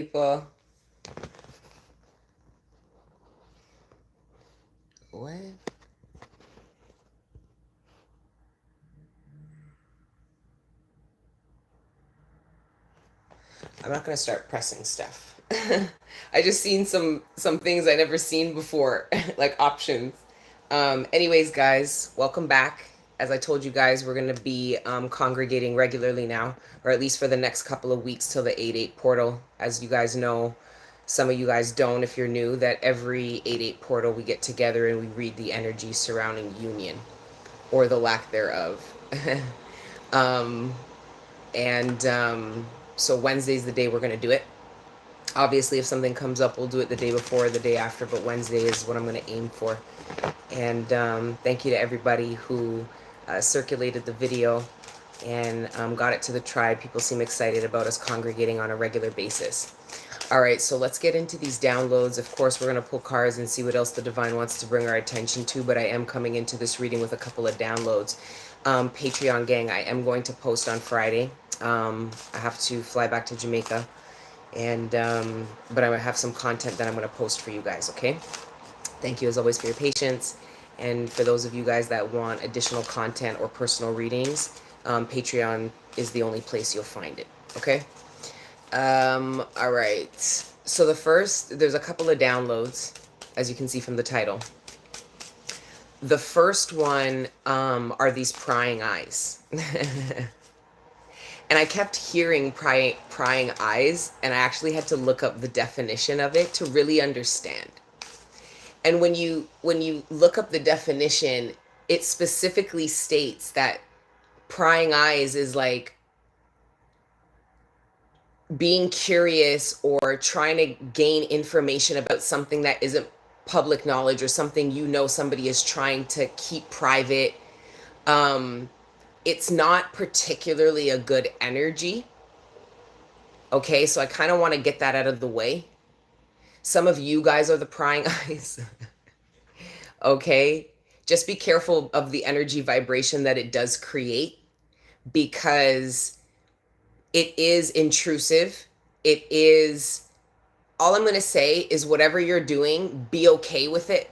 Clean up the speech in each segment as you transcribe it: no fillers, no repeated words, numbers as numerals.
People. What? I'm not gonna start pressing stuff. I just seen some things I never seen before, like options. Anyways, guys, welcome back. As I told you guys, we're gonna be congregating regularly now, or at least for the next couple of weeks till the 8/8 portal. As you guys know, some of you guys don't if you're new, that every 8/8 portal we get together and we read the energy surrounding union or the lack thereof. um, and so Wednesday's the day we're going to do it. Obviously, if something comes up, we'll do it the day before or the day after, but Wednesday is what I'm going to aim for. And thank you to everybody who circulated the video and got it to the tribe. People seem excited about us congregating on a regular basis. All right, so let's get into these downloads. Of course, we're going to pull cards and see what else the divine wants to bring our attention to, but I am coming into this reading with a couple of downloads. Patreon gang, I am going to post on Friday. I have to fly back to Jamaica, and but I have some content that I'm going to post for you guys, okay? Thank you as always for your patience. And for those of you guys that want additional content or personal readings, Patreon is the only place you'll find it, okay? All right. So there's a couple of downloads, as you can see from the title. The first one are these prying eyes. And I kept hearing prying eyes, and I actually had to look up the definition of it to really understand. And when you look up the definition, it specifically states that prying eyes is like being curious or trying to gain information about something that isn't public knowledge or something somebody is trying to keep private. It's not particularly a good energy. Okay, so I kind of want to get that out of the way. Some of you guys are the prying eyes. Okay, just be careful of the energy vibration that it does create, because it is intrusive. It is, all I'm going to say is whatever you're doing, be okay with it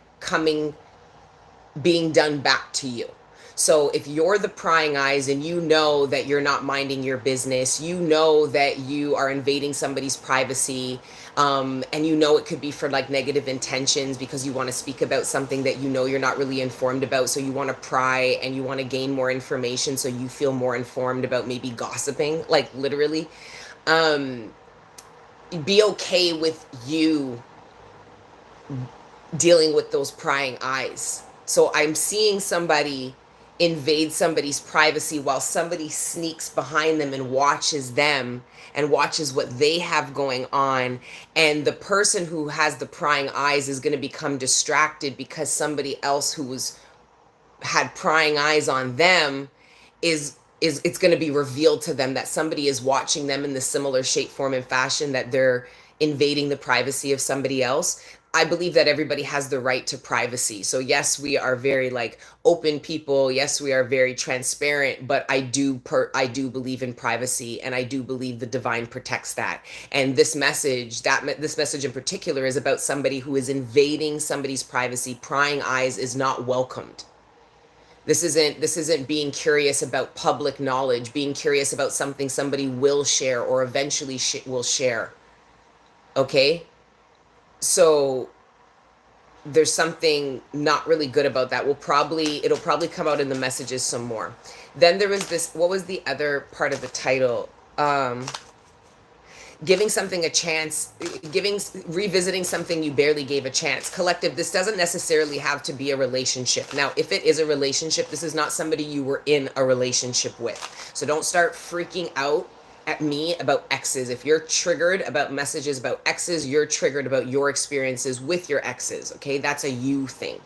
being done back to you. So if you're the prying eyes and you know that you're not minding your business, you know that you are invading somebody's privacy, and you know it could be for like negative intentions because you want to speak about something that you know you're not really informed about, so you want to pry and you want to gain more information so you feel more informed about maybe gossiping, like literally, be okay with you dealing with those prying eyes. So I'm seeing somebody invade somebody's privacy while somebody sneaks behind them and watches them and watches what they have going on. And the person who has the prying eyes is going to become distracted because somebody else who had prying eyes on them is it's going to be revealed to them that somebody is watching them in the similar shape, form, and fashion, that they're invading the privacy of somebody else. I believe that everybody has the right to privacy. So yes, we are very like open people. Yes, we are very transparent, but I do believe in privacy, and I do believe the divine protects that. And this message in particular is about somebody who is invading somebody's privacy. Prying eyes is not welcomed. This isn't being curious about public knowledge, being curious about something somebody will share or eventually will share. Okay? So there's something not really good about that. It'll probably come out in the messages some more. Then there was this, what was the other part of the title? Giving something a chance, revisiting something you barely gave a chance. Collective, this doesn't necessarily have to be a relationship. Now, if it is a relationship, this is not somebody you were in a relationship with. So don't start freaking out at me about exes. If you're triggered about messages about exes, you're triggered about your experiences with your exes. Okay, that's a you thing,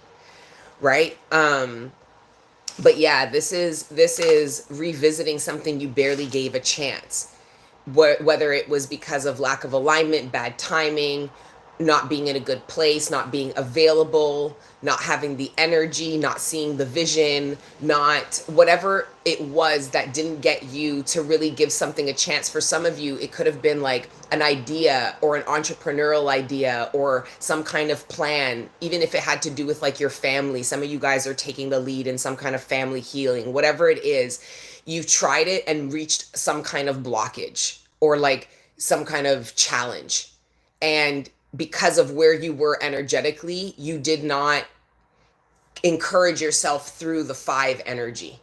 right? But yeah, this is revisiting something you barely gave a chance. Whether it was because of lack of alignment, bad timing, not being in a good place, not being available, not having the energy, not seeing the vision, not whatever it was that didn't get you to really give something a chance. For some of you, it could have been like an idea or an entrepreneurial idea or some kind of plan, even if it had to do with like your family. Some of you guys are taking the lead in some kind of family healing, whatever it is. You've tried it and reached some kind of blockage or like some kind of challenge. And because of where you were energetically, you did not encourage yourself through the 5 energy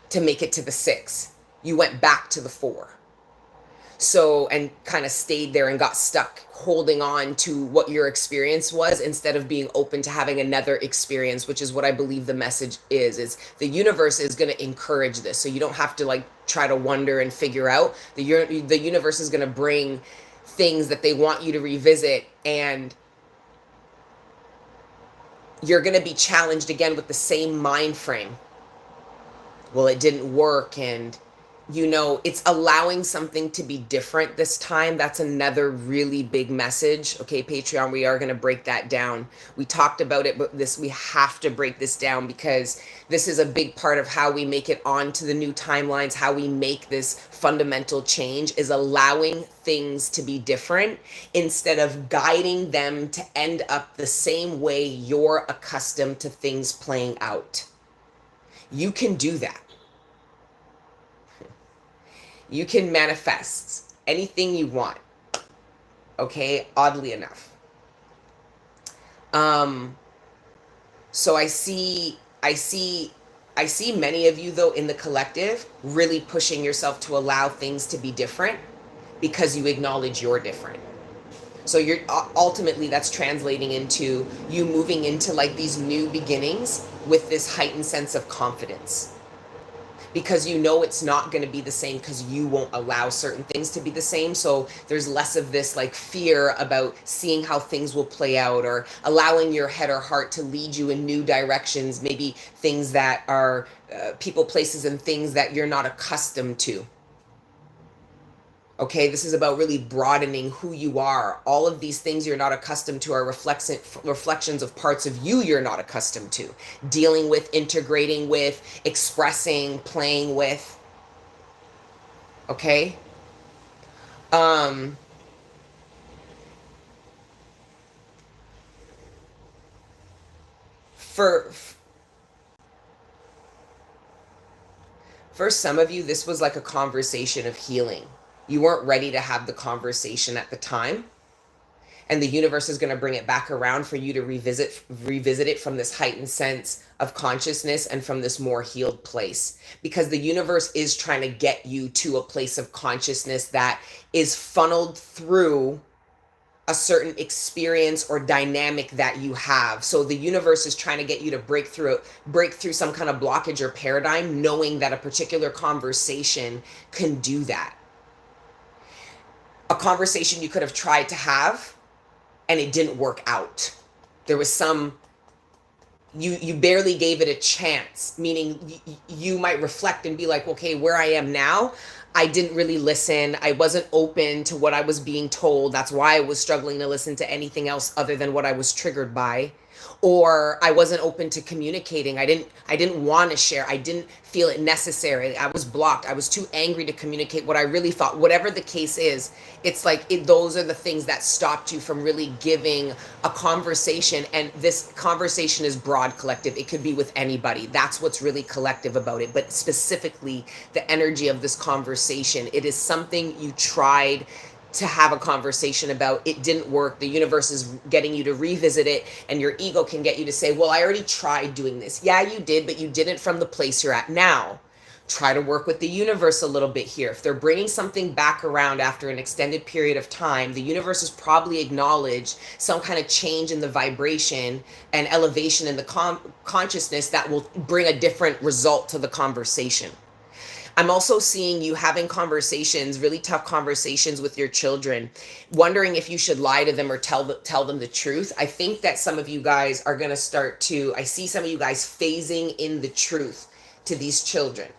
to make it to the 6. You went back to the 4. So, and kind of stayed there and got stuck holding on to what your experience was instead of being open to having another experience, which is what I believe the message is the universe is going to encourage this. So you don't have to like try to wonder and figure out. The universe is going to bring things that they want you to revisit, and you're going to be challenged again with the same mind frame. Well, it didn't work, and it's allowing something to be different this time. That's another really big message. Okay, Patreon, we are going to break that down. We talked about it, but we have to break this down because this is a big part of how we make it onto the new timelines, how we make this fundamental change is allowing things to be different instead of guiding them to end up the same way you're accustomed to things playing out. You can do that. You can manifest anything you want. Okay, oddly enough. So I see many of you though in the collective really pushing yourself to allow things to be different because you acknowledge you're different. So you're ultimately that's translating into you moving into like these new beginnings with this heightened sense of confidence. Because it's not going to be the same because you won't allow certain things to be the same. So there's less of this like fear about seeing how things will play out or allowing your head or heart to lead you in new directions, maybe things that are people, places, and things that you're not accustomed to. Okay, this is about really broadening who you are. All of these things you're not accustomed to are reflections of parts of you you're not accustomed to. Dealing with, integrating with, expressing, playing with. Okay? For some of you, this was like a conversation of healing. You weren't ready to have the conversation at the time. And the universe is going to bring it back around for you to revisit it from this heightened sense of consciousness and from this more healed place. Because the universe is trying to get you to a place of consciousness that is funneled through a certain experience or dynamic that you have. So the universe is trying to get you to break through some kind of blockage or paradigm, knowing that a particular conversation can do that. A conversation you could have tried to have and it didn't work out. There was you barely gave it a chance, meaning you might reflect and be like, okay, where I am now, I didn't really listen. I wasn't open to what I was being told. That's why I was struggling to listen to anything else other than what I was triggered by. Or I wasn't open to communicating. I didn't want to share. I didn't feel it necessary. I was blocked. I was too angry to communicate what I really thought. Whatever the case is, it's like those are the things that stopped you from really giving a conversation. And this conversation is broad collective. It could be with anybody. That's what's really collective about it. But specifically the energy of this conversation, it is something you tried to have a conversation about. It didn't work. The universe is getting you to revisit it, and your ego can get you to say, well, I already tried doing this. Yeah, you did, but you didn't from the place you're at now. Try to work with the universe a little bit here. If they're bringing something back around after an extended period of time, the universe has probably acknowledged some kind of change in the vibration and elevation in the consciousness that will bring a different result to the conversation. I'm also seeing you having conversations, really tough conversations with your children, wondering if you should lie to them or tell them the truth. I think that some of you guys are going to I see some of you guys phasing in the truth to these children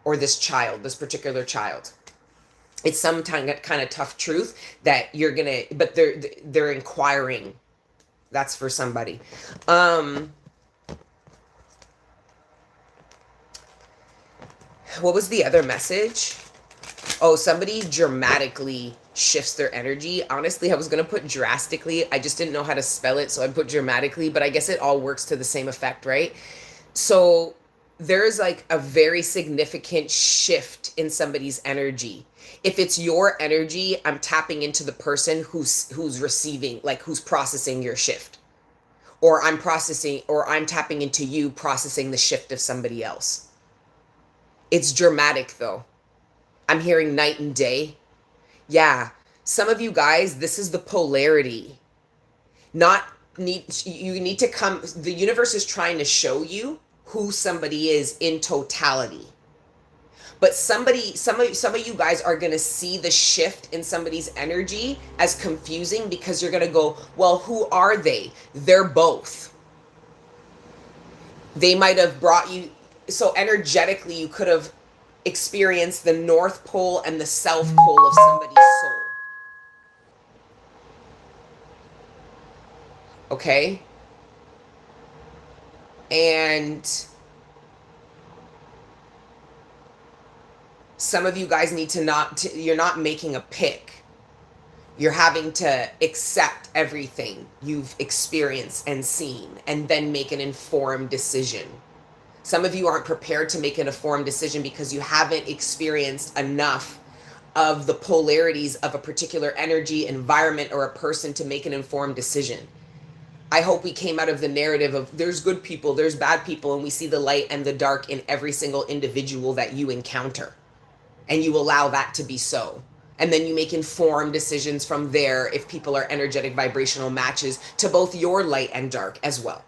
or this child, this particular child. It's some kind of tough truth that you're gonna, but they're inquiring. That's for somebody. Um, what was the other message? Oh, somebody dramatically shifts their energy. Honestly, I was going to put drastically. I just didn't know how to spell it, so I put dramatically, but I guess it all works to the same effect, right? So there's like a very significant shift in somebody's energy. If it's your energy, I'm tapping into the person who's receiving, like who's processing your shift. Or I'm tapping into you processing the shift of somebody else. It's dramatic though. I'm hearing night and day. Yeah, some of you guys, this is the polarity. Not need You need to come, the universe is trying to show you who somebody is in totality. But some of you guys are going to see the shift in somebody's energy as confusing because you're going to go, "Well, who are they?" They're both. They might have brought you, so energetically you could have experienced the North Pole and the South Pole of somebody's soul. Okay? And some of you guys need to you're not making a pick. You're having to accept everything you've experienced and seen and then make an informed decision. Some of you aren't prepared to make an informed decision because you haven't experienced enough of the polarities of a particular energy, environment, or a person to make an informed decision. I hope we came out of the narrative of there's good people, there's bad people, and we see the light and the dark in every single individual that you encounter. And you allow that to be so. And then you make informed decisions from there if people are energetic vibrational matches to both your light and dark as well.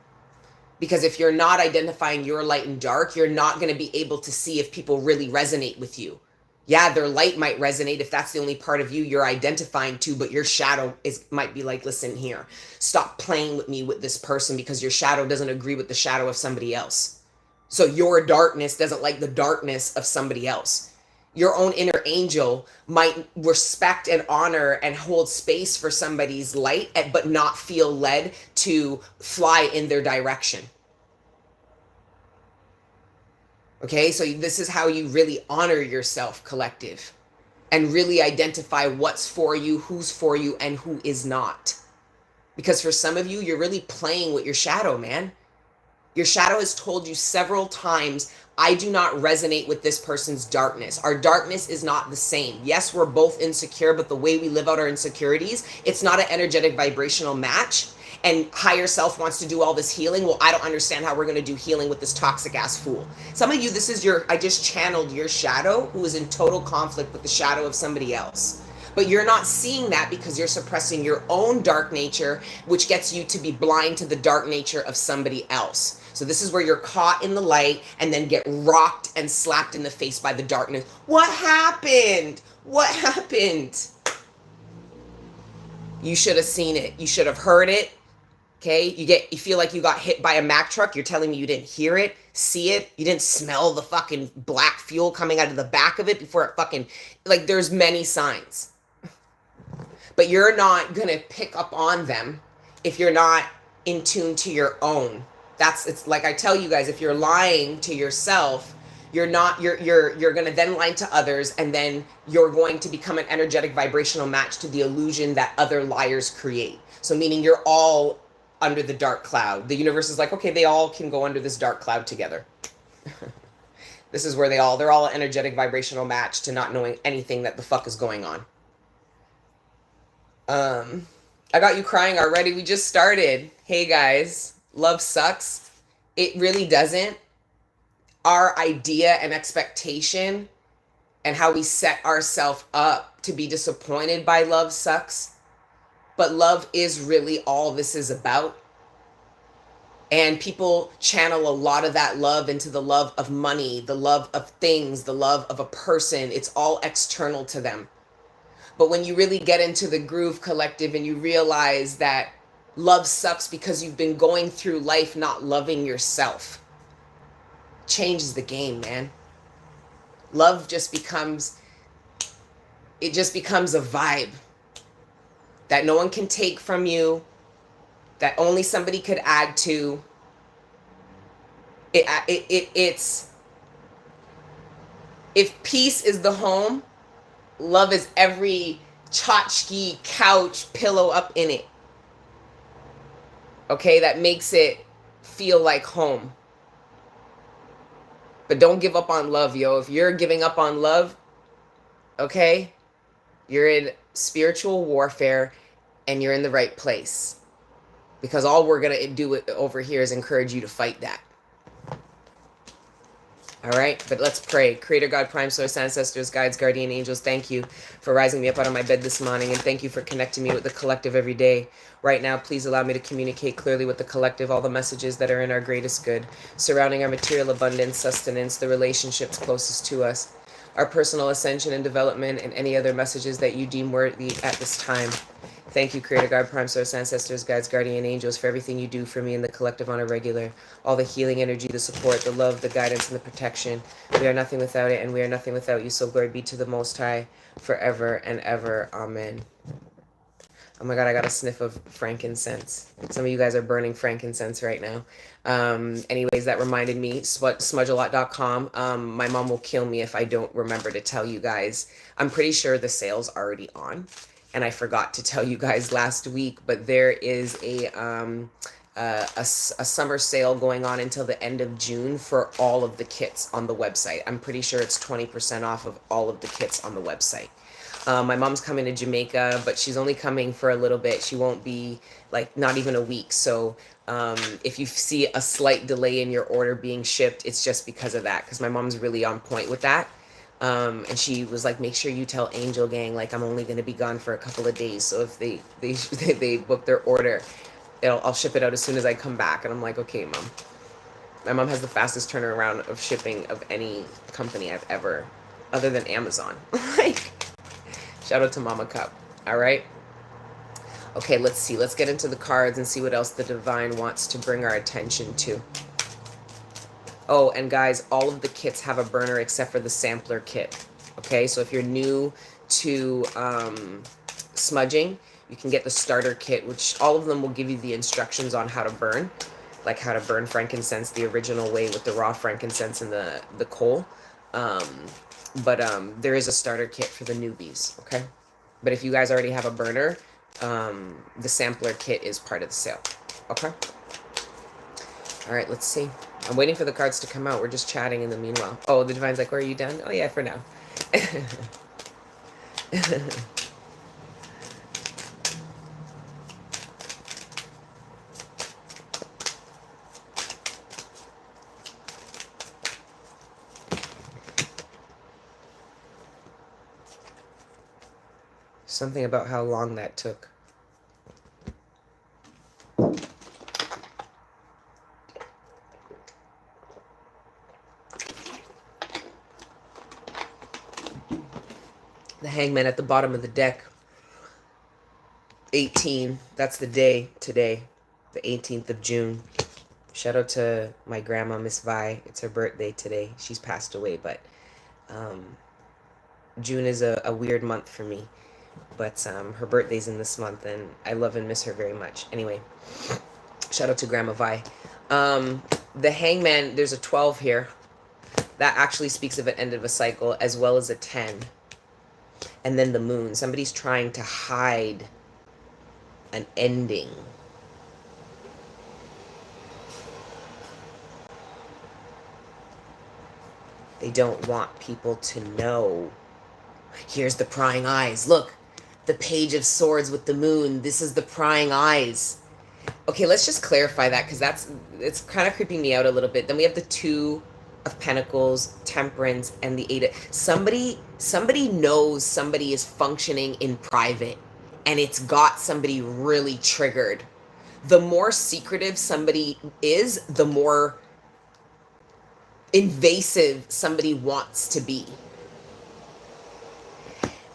Because if you're not identifying your light and dark, you're not going to be able to see if people really resonate with you. Yeah, their light might resonate if that's the only part of you you're identifying to, but your shadow might be like, listen here, stop playing with me with this person because your shadow doesn't agree with the shadow of somebody else. So your darkness doesn't like the darkness of somebody else. Your own inner angel might respect and honor and hold space for somebody's light, but not feel led to fly in their direction. Okay, so this is how you really honor yourself, collective, and really identify what's for you, who's for you, and who is not. Because for some of you, you're really playing with your shadow, man. Your shadow has told you several times, I do not resonate with this person's darkness. Our darkness is not the same. Yes, we're both insecure, but the way we live out our insecurities, it's not an energetic vibrational match. And higher self wants to do all this healing. Well, I don't understand how we're going to do healing with this toxic ass fool. Some of you, this is I just channeled your shadow who is in total conflict with the shadow of somebody else. But you're not seeing that because you're suppressing your own dark nature, which gets you to be blind to the dark nature of somebody else. So this is where you're caught in the light and then get rocked and slapped in the face by the darkness. What happened? What happened? You should have seen it. You should have heard it. Okay, you feel like you got hit by a Mack truck. You're telling me you didn't hear it, see it, you didn't smell the fucking black fuel coming out of the back of it before it fucking, like, there's many signs. But you're not gonna pick up on them if you're not in tune to your own. It's like I tell you guys, if you're lying to yourself, you're gonna then lie to others, and then you're going to become an energetic vibrational match to the illusion that other liars create. So meaning you're all under the dark cloud. The universe is like, okay, they all can go under this dark cloud together. This is where they're all an energetic vibrational match to not knowing anything that the fuck is going on. I got you crying already. We just started. Hey guys, love sucks. It really doesn't. Our idea and expectation and how we set ourselves up to be disappointed by love sucks. But love is really all this is about. And people channel a lot of that love into the love of money, the love of things, the love of a person. It's all external to them. But when you really get into the groove, collective, and you realize that love sucks because you've been going through life not loving yourself, changes the game, man. Love just becomes, it just becomes a vibe that no one can take from you, that only somebody could add to. It's, if peace is the home, love is every tchotchke, couch, pillow up in it. Okay, that makes it feel like home. But don't give up on love, yo. If you're giving up on love, okay, you're in spiritual warfare and you're in the right place. Because all we're going to do over here is encourage you to fight that. All right, but let's pray. Creator God, Prime Source, Ancestors, Guides, Guardian Angels, thank you for rising me up out of my bed this morning, and thank you for connecting me with the collective every day. Right now, please allow me to communicate clearly with the collective all the messages that are in our greatest good, surrounding our material abundance, sustenance, the relationships closest to us, our personal ascension and development, and any other messages that you deem worthy at this time. Thank you, Creator God, Prime Source, Ancestors, Guides, Guardian Angels, for everything you do for me and the collective on a regular. All the healing energy, the support, the love, the guidance, and the protection. We are nothing without it, and we are nothing without you. So glory be to the Most High, forever and ever. Amen. Oh my God, I got a sniff of frankincense. Some of you guys are burning frankincense right now. Anyways, that reminded me, smudgealot.com. My mom will kill me if I don't remember to tell you guys. I'm pretty sure the sale's already on. And I forgot to tell you guys last week, but there is a summer sale going on until the end of June for all of the kits on the website. I'm pretty sure it's 20% off of all of the kits on the website. My mom's coming to Jamaica, but she's only coming for a little bit. She won't be, like, not even a week. So if you see a slight delay in your order being shipped, it's just because of that, because my mom's really on point with that. And she was like, make sure you tell Angel Gang, like, I'm only going to be gone for a couple of days. So if they book their order, I'll ship it out as soon as I come back. And I'm like, okay, Mom. My mom has the fastest turnaround of shipping of any company I've ever, other than Amazon. Like, shout out to Mama Cup. All right. Okay, let's see. Let's get into the cards and see what else the divine wants to bring our attention to. Oh, and guys, all of the kits have a burner except for the sampler kit. Okay, so if you're new to smudging, you can get the starter kit, which all of them will give you the instructions on how to burn, like how to burn frankincense the original way with the raw frankincense and the coal. But there is a starter kit for the newbies, okay? But if you guys already have a burner, the sampler kit is part of the sale, okay? All right, let's see. I'm waiting for the cards to come out. We're just chatting in the meanwhile. Oh, the divine's like, are you done? Oh, yeah, for now. Something about how long that took. The Hangman at the bottom of the deck. 18. That's the day today. The 18th of June. Shout out to my grandma, Miss Vi. It's her birthday today. She's passed away, but June is a weird month for me. But her birthday's in this month, and I love and miss her very much. Anyway, shout out to Grandma Vi. The Hangman, there's a 12 here. That actually speaks of an end of a cycle, as well as a 10. And then the Moon. Somebody's trying to hide an ending. They don't want people to know. Here's the prying eyes. Look, the Page of Swords with the Moon. This is the prying eyes. Okay, let's just clarify that, because it's kind of creeping me out a little bit. Then we have the Two of Pentacles, Temperance, and the Eight. Somebody knows somebody is functioning in private, and it's got somebody really triggered. The more secretive somebody is, the more invasive somebody wants to be.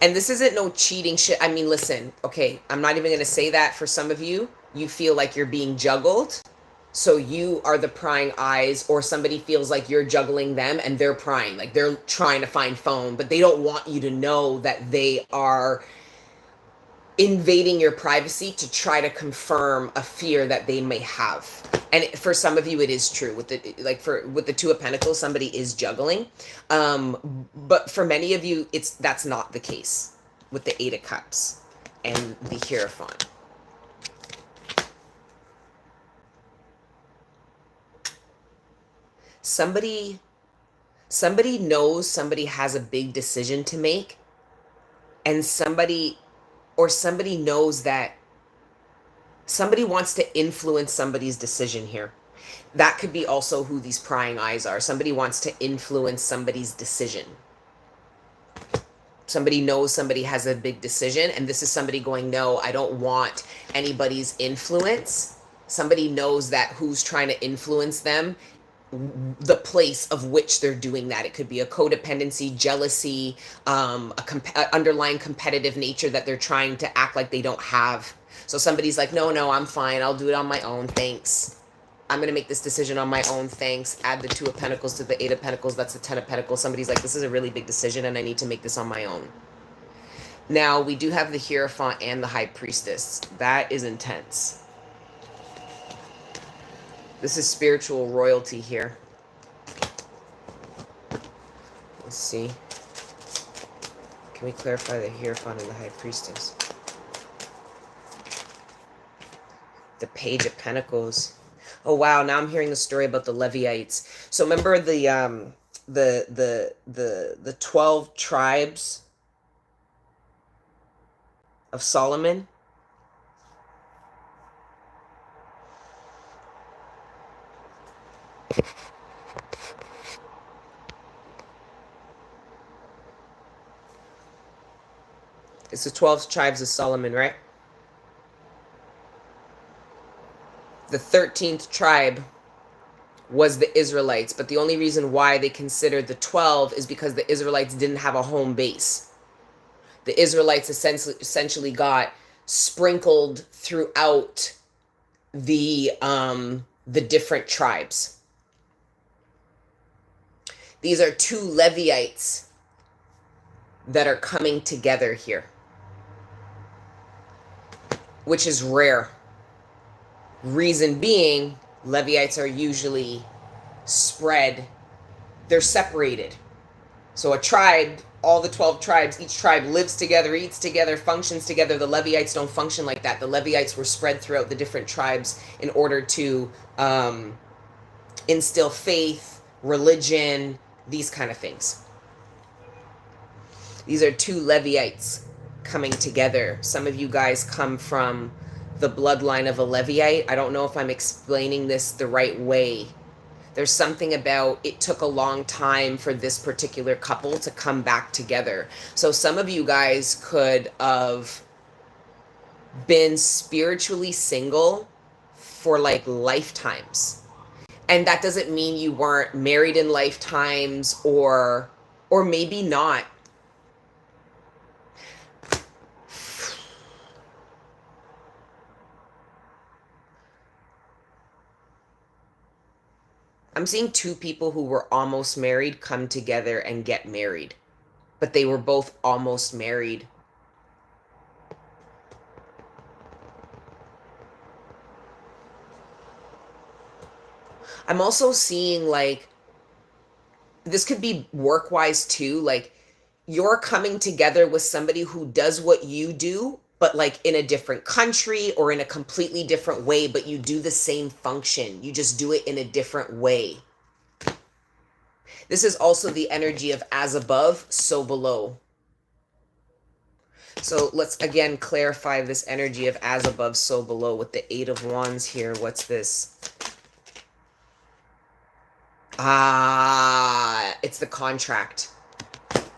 And this isn't no cheating shit. I mean, listen, okay, I'm not even going to say that. For some of you, you feel like you're being juggled. So you are the prying eyes, or somebody feels like you're juggling them and they're prying, like they're trying to find phone, but they don't want you to know that they are invading your privacy to try to confirm a fear that they may have. And for some of you it is true with the, like, for with the Two of Pentacles, somebody is juggling, but for many of you that's not the case with the Eight of Cups and the Hierophant. Somebody knows somebody has a big decision to make, and somebody knows that somebody wants to influence somebody's decision here. That could be also who these prying eyes are. Somebody wants to influence somebody's decision. Somebody knows somebody has a big decision, and this is somebody going, no, I don't want anybody's influence. Somebody knows that who's trying to influence them, the place of which they're doing that. It could be a codependency, jealousy, a underlying competitive nature that they're trying to act like they don't have. So somebody's like, no, I'm fine. I'll do it on my own. Thanks. I'm going to make this decision on my own. Thanks. Add the Two of Pentacles to the Eight of Pentacles. That's the Ten of Pentacles. Somebody's like, this is a really big decision and I need to make this on my own. Now, we do have the Hierophant and the High Priestess. That is intense. This is spiritual royalty here. Let's see. Can we clarify the Hierophant and the High Priestess? The Page of Pentacles. Oh wow, now I'm hearing the story about the Levites. So remember the 12 tribes of Solomon? It's the 12 tribes of Solomon, right? The 13th tribe was the Israelites, but the only reason why they considered the 12 is because the Israelites didn't have a home base. The Israelites essentially got sprinkled throughout the different tribes. These are two Levites that are coming together here, which is rare. Reason being, Levites are usually spread. They're separated. So a tribe, all the 12 tribes, each tribe lives together, eats together, functions together. The Levites don't function like that. The Levites were spread throughout the different tribes in order to instill faith, religion, these kind of things. These are two Levites coming together. Some of you guys come from the bloodline of a Levite. I don't know if I'm explaining this the right way. There's something about it took a long time for this particular couple to come back together. So some of you guys could have been spiritually single for like lifetimes. And that doesn't mean you weren't married in lifetimes, or maybe not. I'm seeing two people who were almost married come together and get married, but they were both almost married. I'm also seeing, like, this could be work-wise too, like you're coming together with somebody who does what you do, but like in a different country or in a completely different way, but you do the same function. You just do it in a different way. This is also the energy of as above, so below. So let's again clarify this energy of as above, so below with the Eight of Wands here. What's this? It's the contract.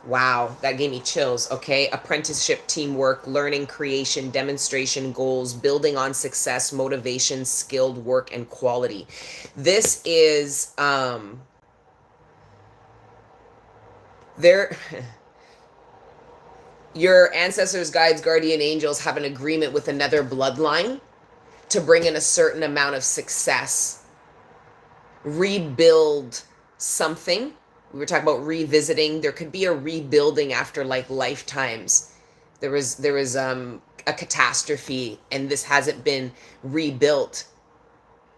Wow, that gave me chills. Okay, apprenticeship, teamwork, learning, creation, demonstration, goals, building on success, motivation, skilled work, and quality. This is your ancestors, guides, guardian angels have an agreement with another bloodline to bring in a certain amount of success, rebuild something. We were talking about revisiting. There could be a rebuilding after like lifetimes. There was a catastrophe, and this hasn't been rebuilt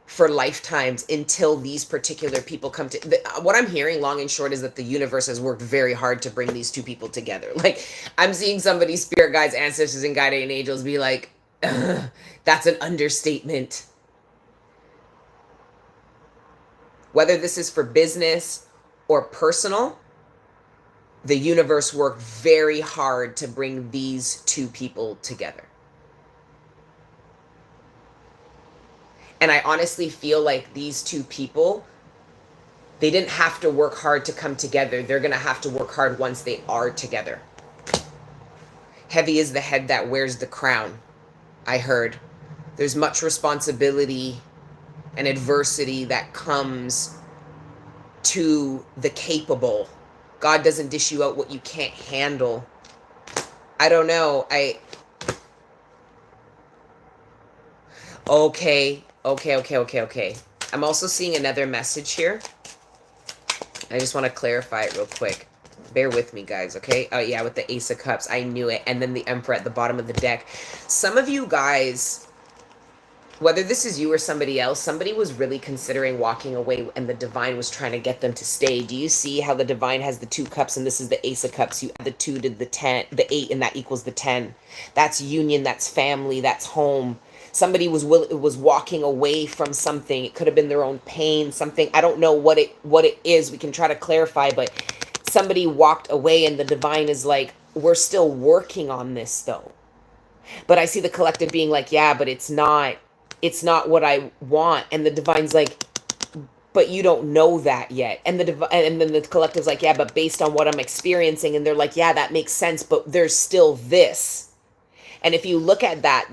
for lifetimes until these particular people come to what I'm hearing long and short is that the universe has worked very hard to bring these two people together. Like, I'm seeing somebody's spirit guides, ancestors, and guardian angels be like, that's an understatement. Whether this is for business or personal, the universe worked very hard to bring these two people together. And I honestly feel like these two people, they didn't have to work hard to come together. They're going to have to work hard once they are together. Heavy is the head that wears the crown, I heard. There's much responsibility and adversity that comes to the capable. God doesn't dish you out what you can't handle. I don't know. Okay. I'm also seeing another message here. I just want to clarify it real quick. Bear with me, guys, okay? Oh, yeah, with the Ace of Cups. I knew it. And then the Emperor at the bottom of the deck. Some of you guys, whether this is you or somebody else, somebody was really considering walking away and the divine was trying to get them to stay. Do you see how the divine has the 2 cups and this is the Ace of Cups? You add the 2 to the 10, the 8, and that equals the 10. That's union, that's family, that's home. Somebody was walking away from something. It could have been their own pain, something. I don't know what it is. We can try to clarify, but somebody walked away and the divine is like, we're still working on this though. But I see the collective being like, yeah, but it's not what I want. And the divine's like, but you don't know that yet. And and then the collective's like, yeah, but based on what I'm experiencing. And they're like, yeah, that makes sense, but there's still this. And if you look at that,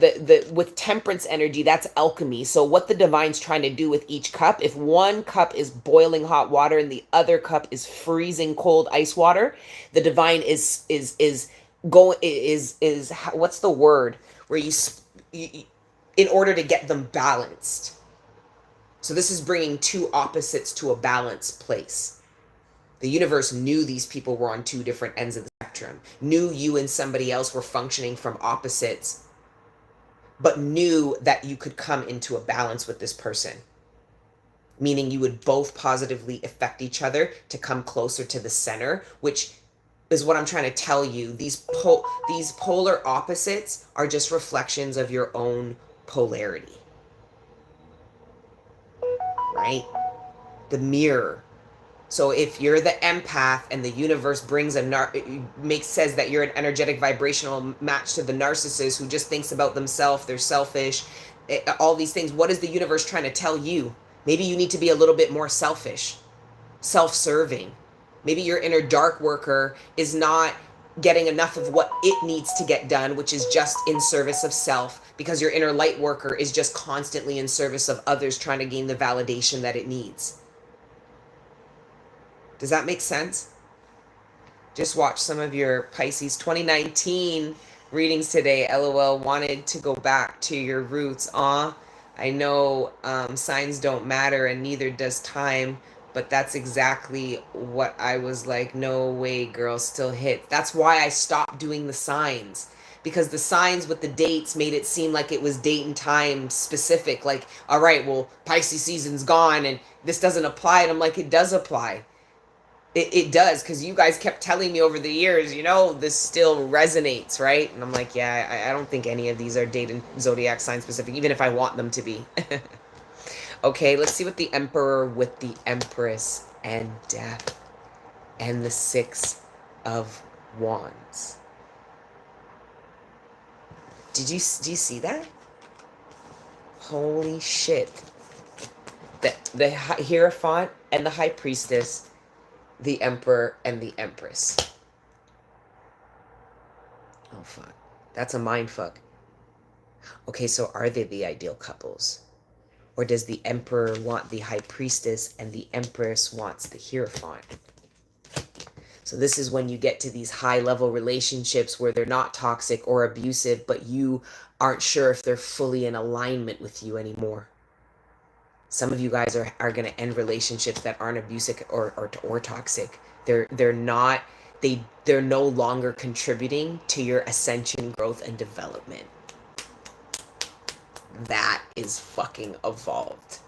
with temperance energy, that's alchemy. So what the divine's trying to do with each cup, if one cup is boiling hot water and the other cup is freezing cold ice water, the divine is what's the word where you in order to get them balanced. So this is bringing 2 opposites to a balanced place. The universe knew these people were on 2 different ends of the spectrum, knew you and somebody else were functioning from opposites, but knew that you could come into a balance with this person, meaning you would both positively affect each other to come closer to the center, which is what I'm trying to tell you. These polar opposites are just reflections of your own polarity, right? The mirror. So if you're the empath and the universe brings says that you're an energetic vibrational match to the narcissist who just thinks about themselves, they're selfish, all these things, what is the universe trying to tell you? Maybe you need to be a little bit more selfish, self-serving. Maybe your inner dark worker is not getting enough of what it needs to get done, which is just in service of self, because your inner light worker is just constantly in service of others, trying to gain the validation that it needs. Does that make sense? Just watch some of your Pisces 2019 readings today. LOL, wanted to go back to your roots. I know signs don't matter and neither does time, but that's exactly what I was like, no way, girl, still hit. That's why I stopped doing the signs, because the signs with the dates made it seem like it was date and time specific. Like, all right, well, Pisces season's gone and this doesn't apply. And I'm like, it does apply. It does, because you guys kept telling me over the years, this still resonates, right? And I'm like, yeah, I don't think any of these are date and zodiac sign specific, even if I want them to be. Okay, let's see what the Emperor with the Empress and Death and the 6 of Wands. Do you see that? Holy shit. The Hierophant and the High Priestess, the Emperor and the Empress. Oh, fuck. That's a mind fuck. Okay, so are they the ideal couples? Or does the Emperor want the High Priestess and the Empress wants the Hierophant? So this is when you get to these high-level relationships where they're not toxic or abusive, but you aren't sure if they're fully in alignment with you anymore. Some of you guys are going to end relationships that aren't abusive or toxic. They're not they're no longer contributing to your ascension, growth, and development. That is fucking evolved.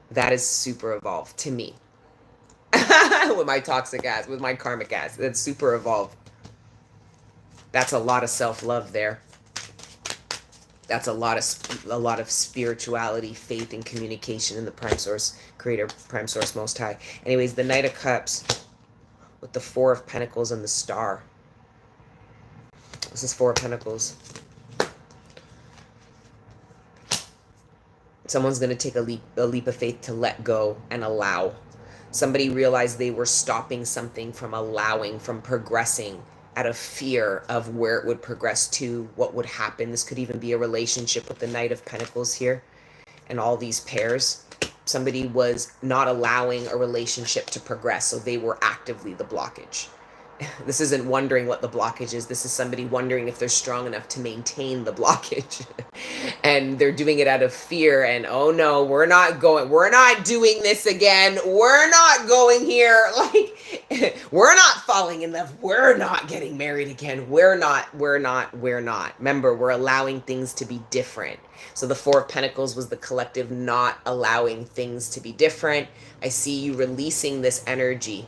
That is super evolved to me. With my toxic ass, with my karmic ass. That's super evolved. That's a lot of self-love there. That's a lot of spirituality, faith, and communication in the Prime Source Creator, Prime Source Most High. Anyways, the Knight of Cups with the Four of Pentacles and the Star. This is Four of Pentacles. Someone's going to take a leap of faith to let go and allow. Somebody realized they were stopping something from allowing, from progressing, out of fear of where it would progress to, what would happen. This could even be a relationship with the Knight of Pentacles here and all these pairs. Somebody was not allowing a relationship to progress, so they were actively the blockage. This isn't wondering what the blockage is. This is somebody wondering if they're strong enough to maintain the blockage. And they're doing it out of fear and, oh no, we're not doing this again. We're not going here. Like, we're not falling in love. We're not getting married again. We're not. Remember, we're allowing things to be different. So the Four of Pentacles was the collective not allowing things to be different. I see you releasing this energy.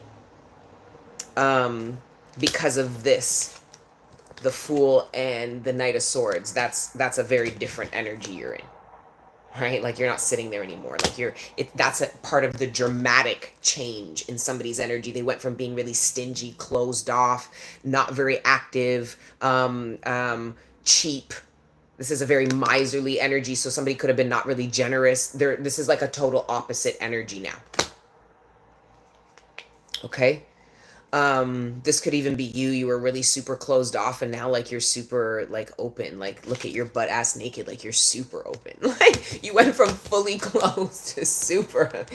Because of this, the Fool and the Knight of Swords, that's a very different energy you're in, right? Like, you're not sitting there anymore. Like, that's a part of the dramatic change in somebody's energy. They went from being really stingy, closed off, not very active, cheap. This is a very miserly energy. So somebody could have been not really generous. This is like a total opposite energy now. Okay. This could even be you were really super closed off and now like you're super like open, like look at your butt ass naked, like you're super open. Like you went from fully closed to super,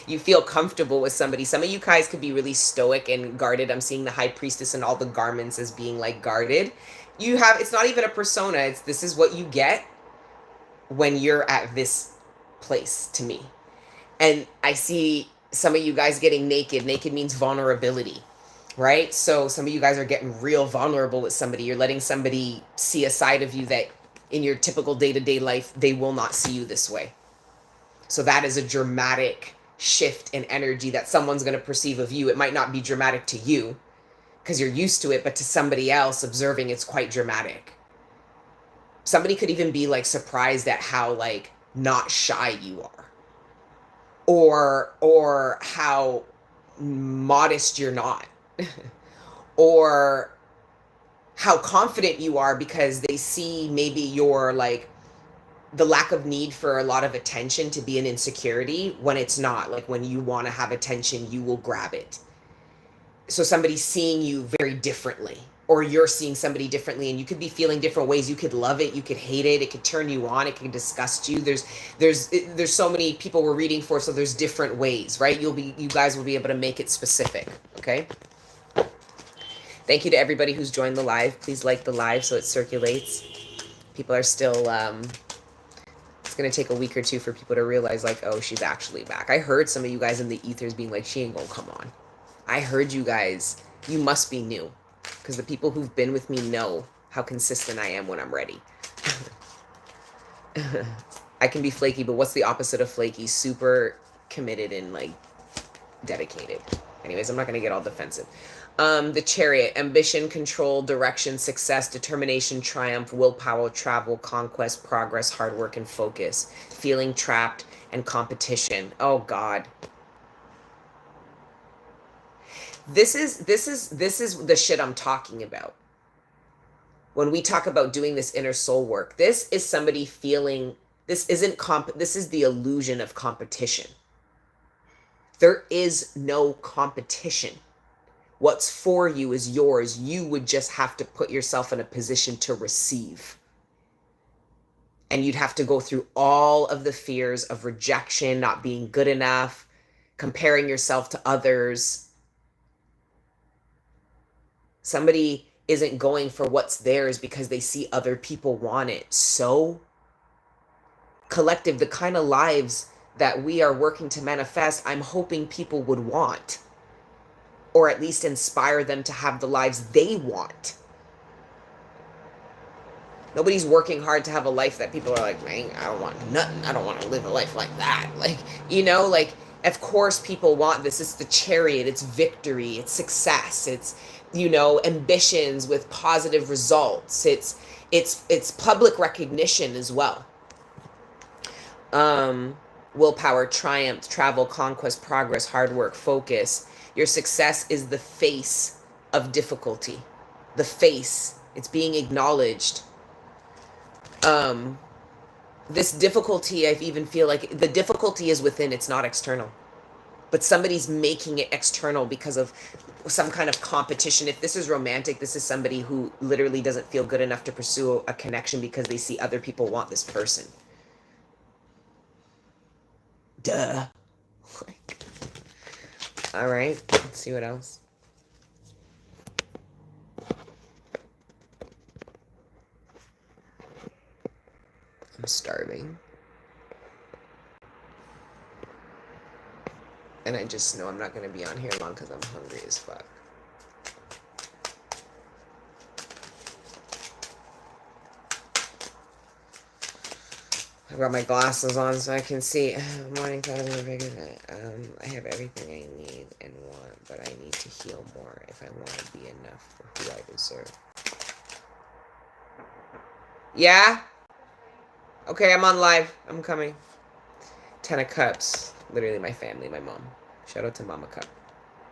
you feel comfortable with somebody. Some of you guys could be really stoic and guarded. I'm seeing the High Priestess and all the garments as being like guarded. It's not even a persona. This is what you get when you're at this place to me. And I see some of you guys getting naked. Naked means vulnerability, right? So some of you guys are getting real vulnerable with somebody. You're letting somebody see a side of you that in your typical day-to-day life, they will not see you this way. So that is a dramatic shift in energy that someone's going to perceive of you. It might not be dramatic to you because you're used to it, but to somebody else observing, it's quite dramatic. Somebody could even be like surprised at how like not shy you are. Or how modest you're not, or how confident you are because they see maybe your like the lack of need for a lot of attention to be an insecurity when it's not. Like when you want to have attention, you will grab it. So somebody's seeing you very differently, or you're seeing somebody differently, and you could be feeling different ways. You could love it, you could hate it, it could turn you on, it could disgust you. There's so many people we're reading for, so there's different ways, right? You guys will be able to make it specific, okay? Thank you to everybody who's joined the live. Please like the live so it circulates. People are still it's gonna take a week or two for people to realize like, oh, she's actually back. I heard some of you guys in the ethers being like, she ain't gonna come on. I heard you guys. You must be new. Because the people who've been with me know how consistent I am when I'm ready. I can be flaky, but what's the opposite of flaky? Super committed and like dedicated. Anyways, I'm not going to get all defensive. The Chariot: ambition, control, direction, success, determination, triumph, willpower, travel, conquest, progress, hard work, and focus. Feeling trapped and competition. Oh God. This is the shit I'm talking about. When we talk about doing this inner soul work, this is somebody feeling, this is the illusion of competition. There is no competition. What's for you is yours. You would just have to put yourself in a position to receive. And you'd have to go through all of the fears of rejection, not being good enough, comparing yourself to others. Somebody isn't going for what's theirs because they see other people want it. So, collective, the kind of lives that we are working to manifest, I'm hoping people would want, or at least inspire them to have the lives they want. Nobody's working hard to have a life that people are like, man, I don't want nothing. I don't want to live a life like that. Like, like, of course people want this. It's the chariot, it's victory, it's success, it's, ambitions with positive results. It's public recognition as well. Willpower, triumph, travel, conquest, progress, hard work, focus. Your success is the face of difficulty. The face. It's being acknowledged. This difficulty, I even feel like the difficulty is within, it's not external. But somebody's making it external because of some kind of competition. If this is romantic, this is somebody who literally doesn't feel good enough to pursue a connection because they see other people want this person. Duh. All right, let's see what else. I'm starving. And I just know I'm not going to be on here long because I'm hungry as fuck. I've got my glasses on so I can see. Morning, I have everything I need and want, but I need to heal more if I want to be enough for who I deserve. Yeah? Okay, I'm on live. I'm coming. 10 of Cups. Literally my family, my mom. Shout out to Mama Cup.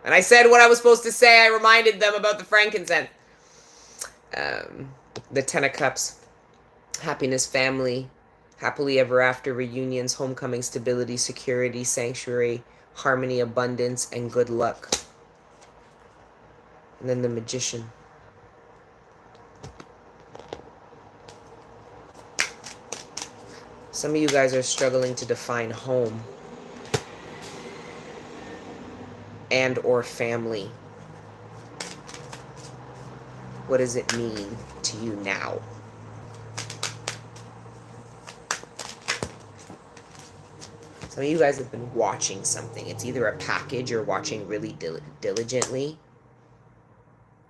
And I said what I was supposed to say. I reminded them about the frankincense. The 10 of Cups. Happiness, family. Happily ever after, reunions, homecoming, stability, security, sanctuary, harmony, abundance, and good luck. And then the Magician. Some of you guys are struggling to define home and or family. What does it mean to you now? Some of you guys have been watching something. It's either a package you're watching really diligently.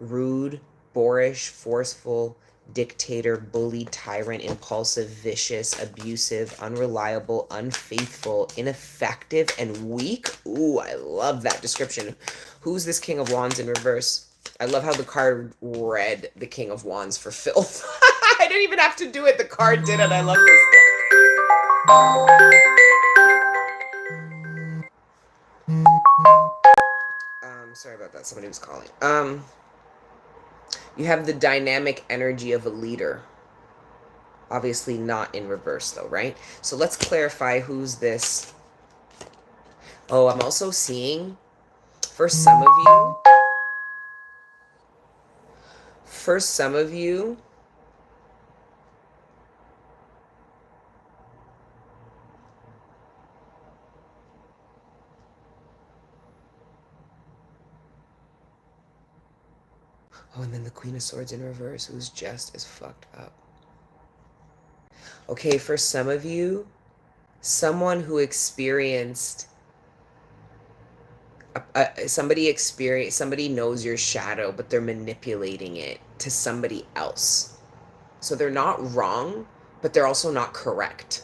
Rude, boorish, forceful, dictator, bully, tyrant, impulsive, vicious, abusive, unreliable, unfaithful, ineffective, and weak. Ooh, I love that description. Who's this King of Wands in reverse? I love how the card read the King of Wands for filth. I didn't even have to do it. The card did it. I love this thing. Sorry about that. Somebody was calling. You have the dynamic energy of a leader. Obviously not in reverse though, right? So let's clarify who's this. Oh, I'm also seeing for some of you, oh, and then the Queen of Swords in reverse, who's just as fucked up. Okay, for some of you, someone who experienced, somebody knows your shadow, but they're manipulating it to somebody else. So they're not wrong, but they're also not correct.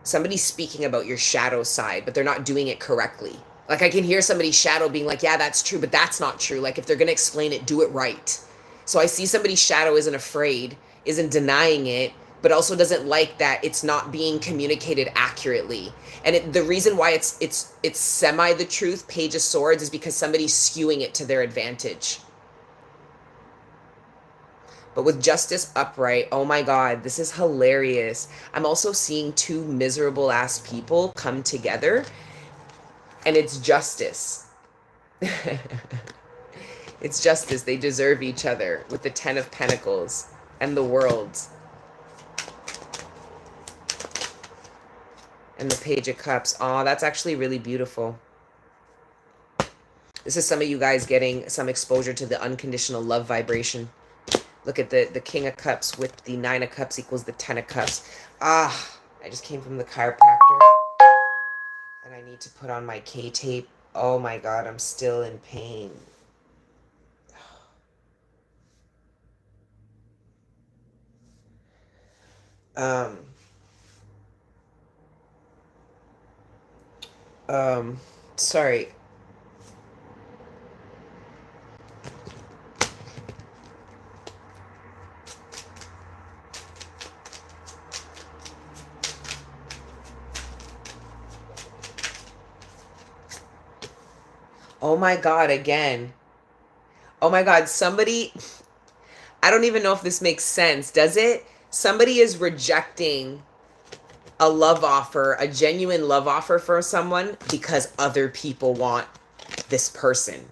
Somebody's speaking about your shadow side, but they're not doing it correctly. Like I can hear somebody's shadow being like, yeah, that's true, but that's not true. Like if they're going to explain it, do it right. So I see somebody's shadow isn't afraid, isn't denying it, but also doesn't like that it's not being communicated accurately. And the reason why it's semi the truth, Page of Swords, is because somebody's skewing it to their advantage. But with Justice upright, oh my God, this is hilarious. I'm also seeing two miserable ass people come together, and it's justice. It's justice. They deserve each other with the 10 of Pentacles and the World. And the Page of Cups. Oh, that's actually really beautiful. This is some of you guys getting some exposure to the unconditional love vibration. Look at the King of Cups with the 9 of Cups equals the 10 of Cups. Ah, I just came from the chiropractor. And I need to put on my K-tape. Oh my God, I'm still in pain. Sorry. Oh my God, again. Oh my God, somebody, I don't even know if this makes sense, does it? Somebody is rejecting a love offer, a genuine love offer for someone because other people want this person.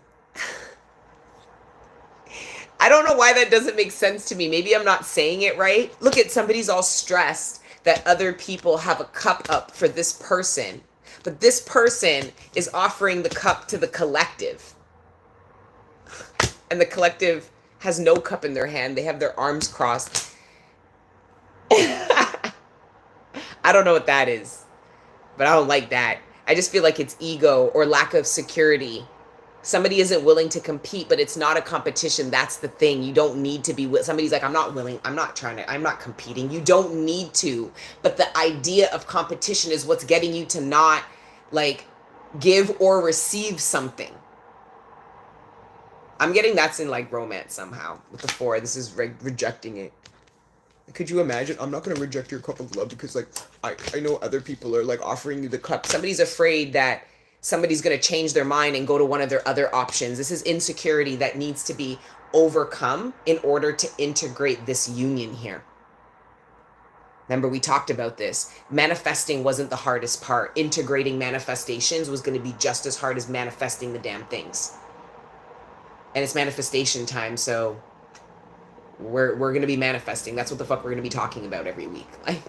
I don't know why that doesn't make sense to me. Maybe I'm not saying it right. Look at somebody's all stressed that other people have a cup up for this person. But this person is offering the cup to the collective. And the collective has no cup in their hand. They have their arms crossed. I don't know what that is, but I don't like that. I just feel like it's ego or lack of security. Somebody isn't willing to compete, but it's not a competition. That's the thing. You don't need to be with somebody's like, I'm not willing. I'm not competing. You don't need to. But the idea of competition is what's getting you to not like give or receive something. I'm getting that's in like romance somehow with the 4. This is rejecting it. Could you imagine? I'm not going to reject your cup of love because like I know other people are like offering you the cup. Somebody's afraid that somebody's going to change their mind and go to one of their other options. This is insecurity that needs to be overcome in order to integrate this union here. Remember, we talked about this. Manifesting wasn't the hardest part. Integrating manifestations was going to be just as hard as manifesting the damn things. And it's manifestation time, so we're going to be manifesting. That's what the fuck we're going to be talking about every week. Like,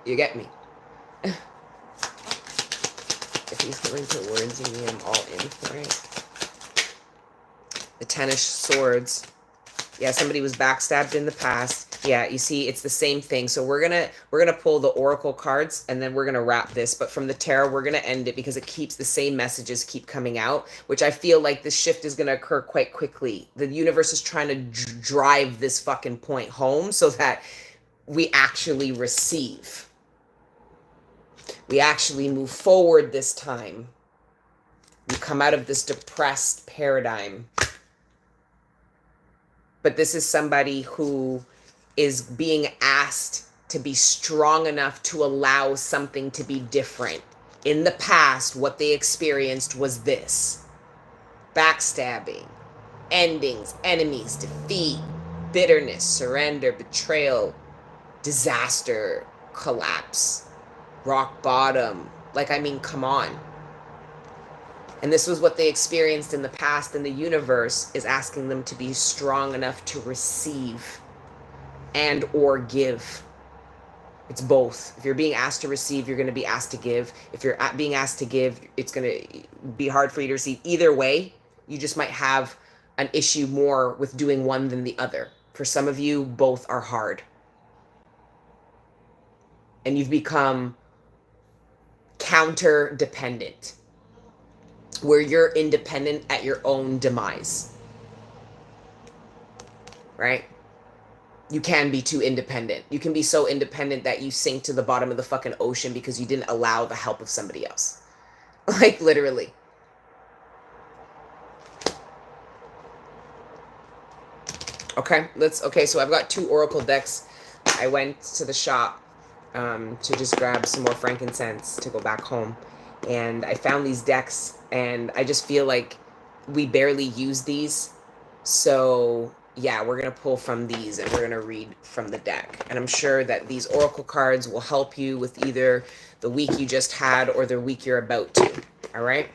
you get me? If he's going towards me, I'm all in for it. The 10 of Swords. Yeah, somebody was backstabbed in the past. Yeah, you see, it's the same thing. So we're gonna pull the oracle cards and then we're gonna wrap this. But from the tarot, we're gonna end it because it keeps the same messages keep coming out, which I feel like this shift is gonna occur quite quickly. The universe is trying to drive this fucking point home so that we actually receive. We actually move forward this time. We come out of this depressed paradigm. But this is somebody who is being asked to be strong enough to allow something to be different. In the past, what they experienced was this: backstabbing, endings, enemies, defeat, bitterness, surrender, betrayal, disaster, collapse, rock bottom. Like, I mean, come on. And this was what they experienced in the past, and the universe is asking them to be strong enough to receive and or give. It's both. If you're being asked to receive, you're going to be asked to give. If you're being asked to give, it's going to be hard for you to receive. Either way, you just might have an issue more with doing one than the other. For some of you, both are hard. And you've become counter dependent, where you're independent at your own demise, right? You can be too independent. You can be so independent that you sink to the bottom of the fucking ocean because you didn't allow the help of somebody else. Like, literally. Okay, so I've got 2 oracle decks. I went to the shop to just grab some more frankincense to go back home. And I found these decks, and I just feel like we barely use these. So yeah, we're going to pull from these and we're going to read from the deck. And I'm sure that these oracle cards will help you with either the week you just had or the week you're about to. All right?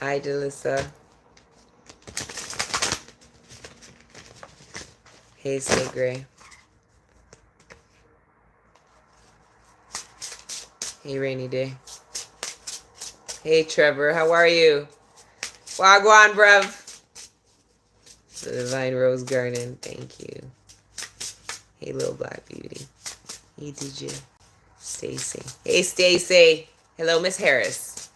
Hi, Delissa. Hey, Stay Gray. Hey, Rainy Day. Hey, Trevor, how are you? Wagwan, bruv. The Divine Rose Garden, thank you. Hey, little black beauty. Hey, DJ. Stacy. Hey, Stacy. Hello, Miss Harris.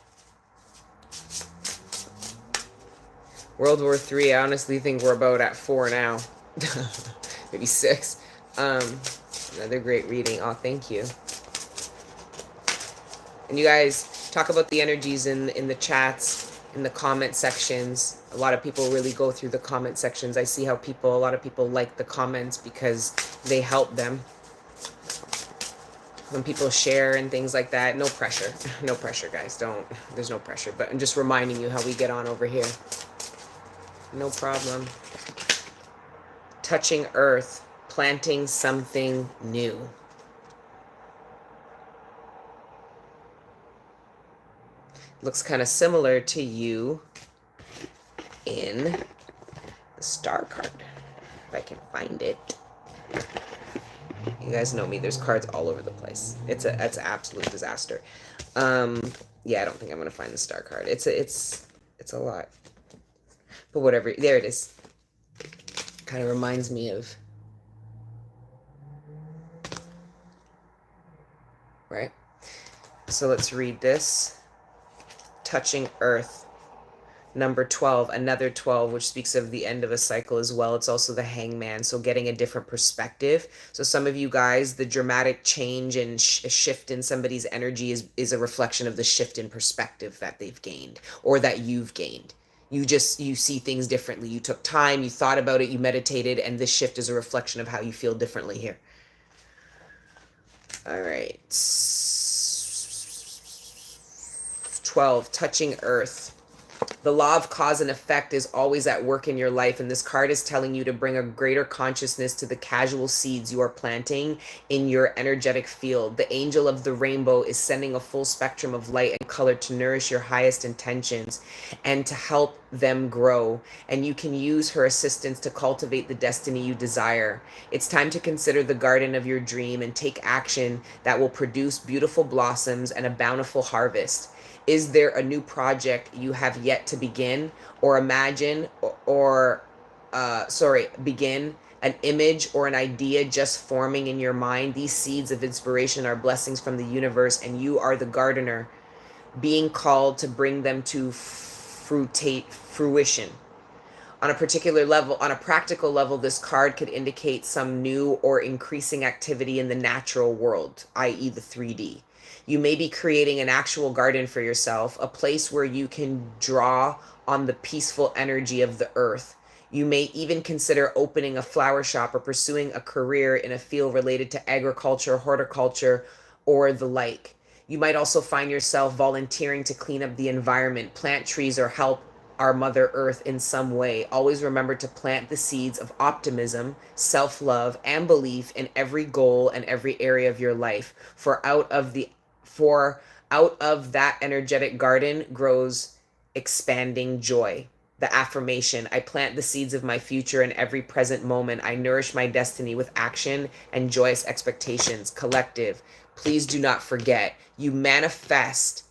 World War III, I honestly think we're about at 4 now. Maybe 6. Another great reading. Oh, thank you. And you guys talk about the energies in the chats, in the comment sections. A lot of people really go through the comment sections. I see how a lot of people like the comments because they help them. When people share and things like that, no pressure. No pressure, guys. There's no pressure. But I'm just reminding you how we get on over here. No problem. Touching earth, planting something new. Looks kind of similar to you in the star card. If I can find it. You guys know me. There's cards all over the place. It's an absolute disaster. Yeah, I don't think I'm gonna find the star card. It's a lot. But whatever. There it is. Kind of reminds me of. Right. So let's read this. Touching earth. Number 12, another 12, which speaks of the end of a cycle as well. It's also the hangman, so getting a different perspective. So some of you guys, the dramatic change and shift in somebody's energy is a reflection of the shift in perspective that they've gained or that you've gained. You see things differently. You took time, you thought about it, you meditated, and this shift is a reflection of how you feel differently here. All right. 12, touching earth. The law of cause and effect is always at work in your life, and this card is telling you to bring a greater consciousness to the casual seeds you are planting in your energetic field. The angel of the rainbow is sending a full spectrum of light and color to nourish your highest intentions and to help them grow, and you can use her assistance to cultivate the destiny you desire. It's time to consider the garden of your dream and take action that will produce beautiful blossoms and a bountiful harvest. Is there a new project you have yet to begin or imagine begin an image or an idea just forming in your mind? These seeds of inspiration are blessings from the universe, and you are the gardener being called to bring them to fruition. On a practical level, this card could indicate some new or increasing activity in the natural world, i.e. the 3D. You may be creating an actual garden for yourself, a place where you can draw on the peaceful energy of the earth. You may even consider opening a flower shop or pursuing a career in a field related to agriculture, horticulture, or the like. You might also find yourself volunteering to clean up the environment, plant trees, or help our Mother Earth in some way. Always remember to plant the seeds of optimism, self-love, and belief in every goal and every area of your life. For out of that energetic garden grows expanding joy. The affirmation: I plant the seeds of my future in every present moment. I nourish my destiny with action and joyous expectations. Collective, please do not forget, you manifest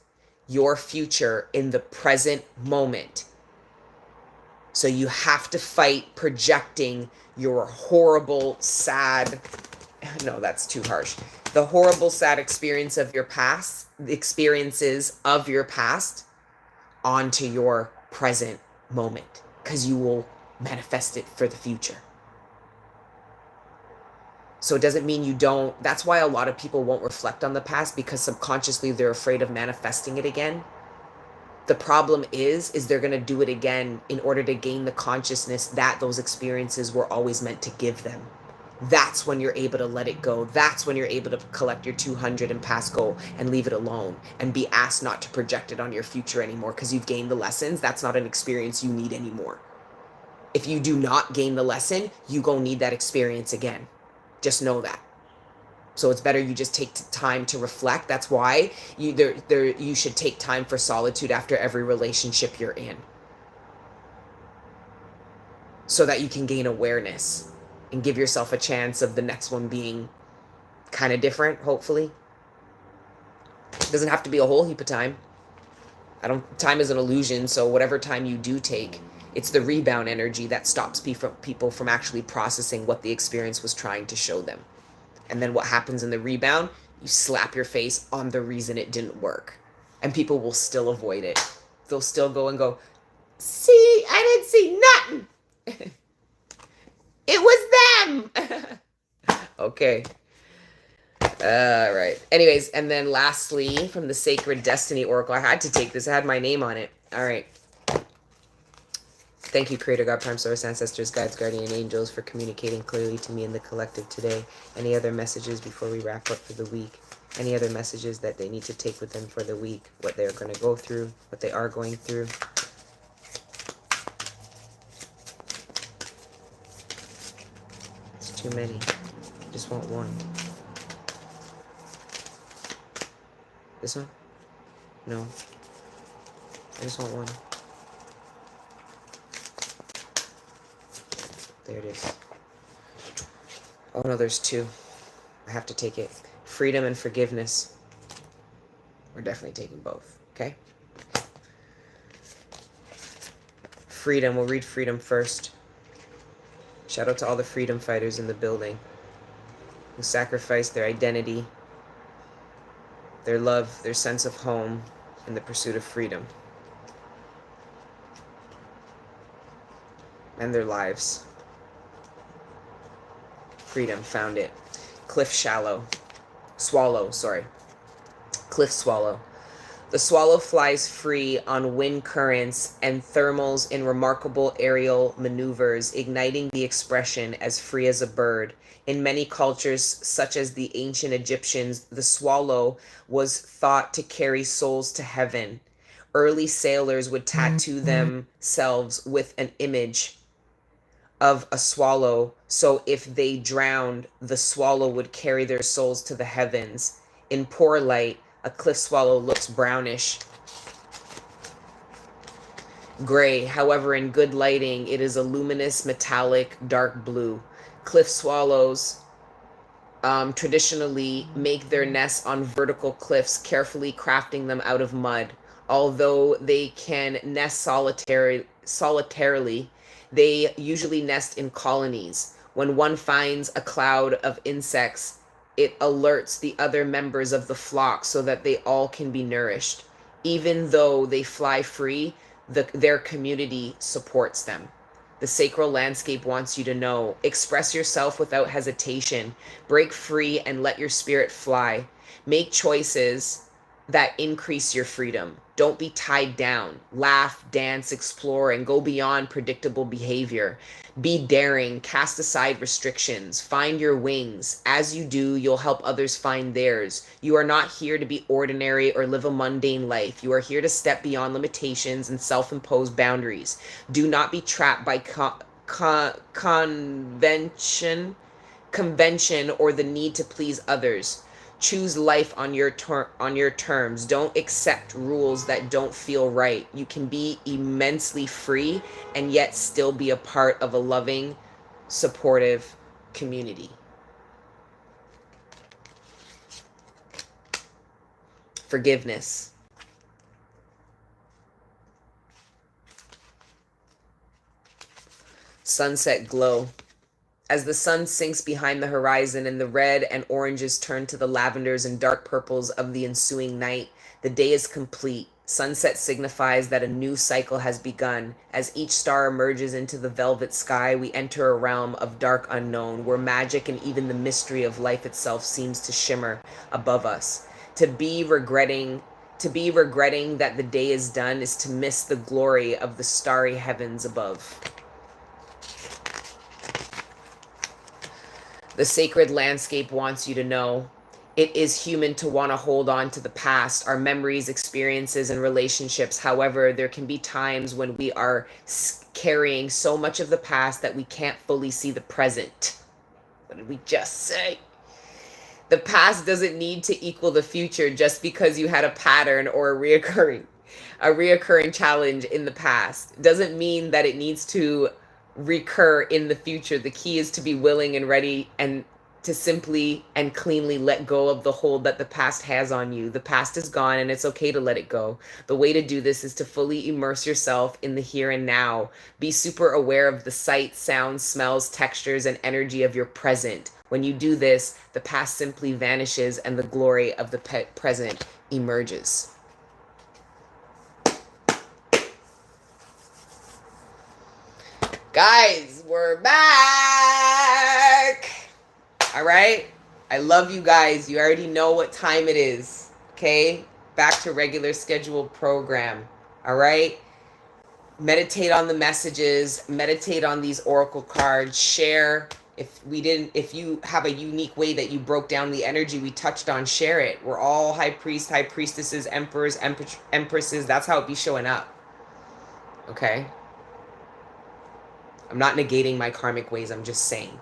your future in the present moment. So you have to fight projecting your horrible, sad, no, that's too harsh. The horrible, sad experiences of your past onto your present moment, because you will manifest it for the future. So it doesn't mean you don't. That's why a lot of people won't reflect on the past, because subconsciously they're afraid of manifesting it again. The problem is they're going to do it again in order to gain the consciousness that those experiences were always meant to give them. That's when you're able to let it go. That's when you're able to collect your 200 and pass go and leave it alone and be asked not to project it on your future anymore, because you've gained the lessons. That's not an experience you need anymore. If you do not gain the lesson, you gonna need that experience again. Just know that. So it's better you just take time to reflect. That's why you should take time for solitude after every relationship you're in, so that you can gain awareness and give yourself a chance of the next one being kind of different, hopefully. It doesn't have to be a whole heap of time. Time is an illusion, so whatever time you do take, it's the rebound energy that stops people from actually processing what the experience was trying to show them. And then what happens in the rebound? You slap your face on the reason it didn't work. And people will still avoid it. They'll still go and go, see, I didn't see nothing. It was them. Okay. All right. Anyways, and then lastly, from the Sacred Destiny Oracle, I had to take this. It had my name on it. All right. Thank you, Creator God, Prime Source, Ancestors, Guides, Guardian Angels, for communicating clearly to me and the collective today. Any other messages before we wrap up for the week? Any other messages that they need to take with them for the week? What they're going to go through? What they are going through? It's too many. I just want one. This one? No. I just want one. There it is. Oh no, there's two. I have to take it. Freedom and forgiveness. We're definitely taking both, okay? Freedom, we'll read freedom first. Shout out to all the freedom fighters in the building who sacrificed their identity, their love, their sense of home in the pursuit of freedom. And their lives. Freedom, found it. Cliff swallow, sorry. Cliff swallow. The swallow flies free on wind currents and thermals in remarkable aerial maneuvers, igniting the expression as free as a bird. In many cultures, such as the ancient Egyptians, the swallow was thought to carry souls to heaven. Early sailors would tattoo themselves with an image of a swallow, so if they drowned, the swallow would carry their souls to the heavens. In poor light, a cliff swallow looks brownish gray. However, in good lighting, it is a luminous metallic dark blue. Cliff swallows traditionally make their nests on vertical cliffs, carefully crafting them out of mud. Although they can nest solitarily, they usually nest in colonies. When one finds a cloud of insects, it alerts the other members of the flock so that they all can be nourished. Even though they fly free, their community supports them. The sacral landscape wants you to know. Express yourself without hesitation. Break free and let your spirit fly. Make choices that increase your freedom. Don't be tied down. Laugh, dance, explore, and go beyond predictable behavior. Be daring. Cast aside restrictions. Find your wings. As you do, you'll help others find theirs. You are not here to be ordinary or live a mundane life. You are here to step beyond limitations and self-imposed boundaries. Do not be trapped by convention or the need to please others. Choose life on your terms. Don't accept rules that don't feel right. You can be immensely free and yet still be a part of a loving, supportive community. Forgiveness. Sunset glow. As the sun sinks behind the horizon and the red and oranges turn to the lavenders and dark purples of the ensuing night, the day is complete. Sunset signifies that a new cycle has begun. As each star emerges into the velvet sky, we enter a realm of dark unknown, where magic and even the mystery of life itself seems to shimmer above us. To be regretting that the day is done is to miss the glory of the starry heavens above. The sacred landscape wants you to know. It is human to want to hold on to the past, our memories, experiences, and relationships. However, there can be times when we are carrying so much of the past that we can't fully see the present. What did we just say? The past doesn't need to equal the future just because you had a pattern or a reoccurring challenge in the past. Doesn't mean that it needs to recur in the future. The key is to be willing and ready and to simply and cleanly let go of the hold that the past has on you. The past is gone and it's okay to let it go. The way to do this is to fully immerse yourself in the here and now. Be super aware of the sights, sounds, smells, textures, and energy of your present. When you do this, the past simply vanishes and the glory of the present emerges. Guys, we're back. All right. I love you guys. You already know what time it is. Okay. Back to regular scheduled program. All right. Meditate on the messages. Meditate on these oracle cards. Share. If you have a unique way that you broke down the energy we touched on, share it. We're all high priests, high priestesses, emperors, empresses. That's how it be showing up. Okay. I'm not negating my karmic ways. I'm just saying.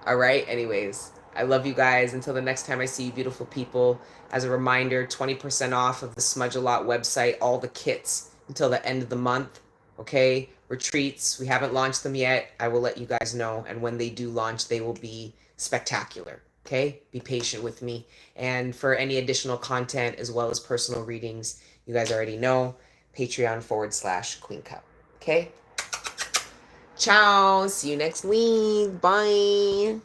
All right. Anyways, I love you guys. Until the next time I see you, beautiful people. As a reminder, 20% off of the Smudge a Lot website, all the kits until the end of the month. Okay. Retreats. We haven't launched them yet. I will let you guys know. And when they do launch, they will be spectacular. Okay. Be patient with me. And for any additional content as well as personal readings, you guys already know, Patreon/Queen Cup. Okay. Ciao. See you next week. Bye.